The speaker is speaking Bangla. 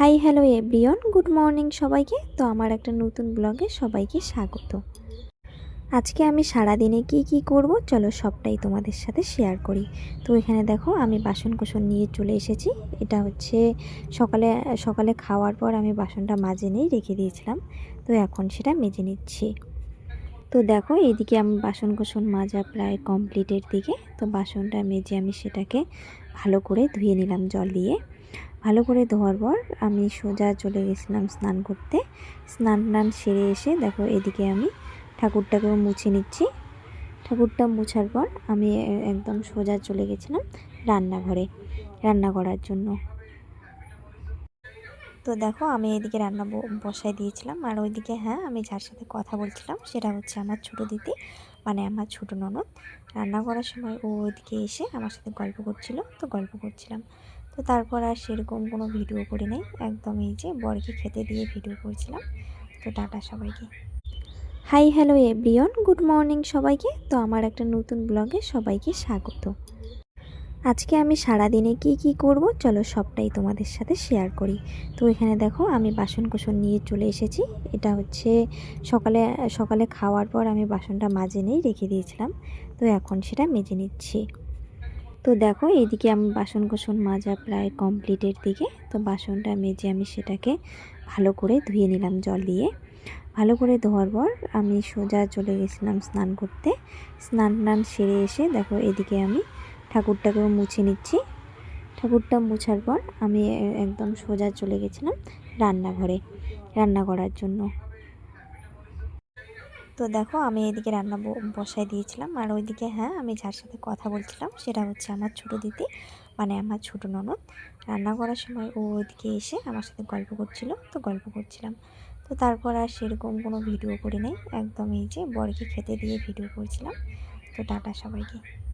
Hi hello everyone, good morning সবাইকে। তো আমার একটা নতুন ব্লগে সবাইকে স্বাগত। আজকে আমি সারাদিনে কি করব চলো সবটাই তোমাদের সাথে শেয়ার করি। তো এখানে দেখো আমি বাসন নিয়ে চলে এসেছি। এটা হচ্ছে সকালে সকালে খাওয়ার পর আমি বাসনটা মাজে নিয়ে রেখে দিয়েছিলাম। তো এখন সেটা মেজে নিচ্ছি। তো দেখো এইদিকে আমি বাসন মাজা প্রায় কমপ্লিটের দিকে। তো বাসনটা মেজে আমি সেটাকে ভালো করে ধুয়ে নিলাম জল দিয়ে। ভালো করে ধোয়ার পর আমি সোজা চলে গেছিলাম স্নান করতে। স্নান সেরে এসে দেখো এদিকে আমি ঠাকুরটাকেও মুছে নিচ্ছি। ঠাকুরটা মুছার পর আমি একদম সোজা চলে গেছিলাম রান্নাঘরে রান্না করার জন্য। তো দেখো আমি এদিকে রান্না বসাই দিয়েছিলাম, আর ওইদিকে আমি যার সাথে কথা বলছিলাম সেটা হচ্ছে আমার ছোটো দিদি, মানে আমার ছোটো ননদ। রান্না করার সময় ও ওইদিকে এসে আমার সাথে গল্প করছিল, তো গল্প করছিলাম। তো তারপর আর সেরকম কোনো ভিডিও করি নাই, একদম এই যে বরকে খেতে দিয়ে ভিডিও করছিলাম। তো টাটা সবাইকে। Hi hello everyone, good morning সবাইকে। তো আমার একটা নতুন ব্লগে সবাইকে স্বাগত। আজকে আমি সারাদিনে কি করব চলো সবটাই তোমাদের সাথে শেয়ার করি। তো এখানে দেখো আমি বাসন নিয়ে চলে এসেছি। এটা হচ্ছে সকালে খাওয়ার পর আমি বাসনটা মাজে নিয়ে রেখে দিয়েছিলাম। তো এখন সেটা মেজে নিচ্ছি। তো দেখো এইদিকে আমি বাসন মাজা প্রায় কমপ্লিটের দিকে। তো বাসনটা মেজে আমি সেটাকে ভালো করে ধুয়ে নিলাম জল দিয়ে। ভালো করে ধোয়ার পর আমি সোজা চলে গেছিলাম স্নান করতে। স্নান সেরে এসে দেখো এদিকে আমি ঠাকুরটাকেও মুছে নিচ্ছি। ঠাকুরটা মুছার পর আমি একদম সোজা চলে গেছিলাম রান্নাঘরে রান্না করার জন্য। তো দেখো আমি এদিকে রান্না বসাই দিয়েছিলাম, আর ওইদিকে আমি যার সাথে কথা বলছিলাম সেটা হচ্ছে আমার ছোটো দিদি, মানে আমার ছোটো ননদ। রান্না করার সময় ও ওইদিকে এসে আমার সাথে গল্প করছিল, তো গল্প করছিলাম। তো তারপর আর সেরকম কোনো ভিডিও করি নাই, একদম এই যে বরকে খেতে দিয়ে ভিডিও করছিলাম। তো টাটা সবাইকে।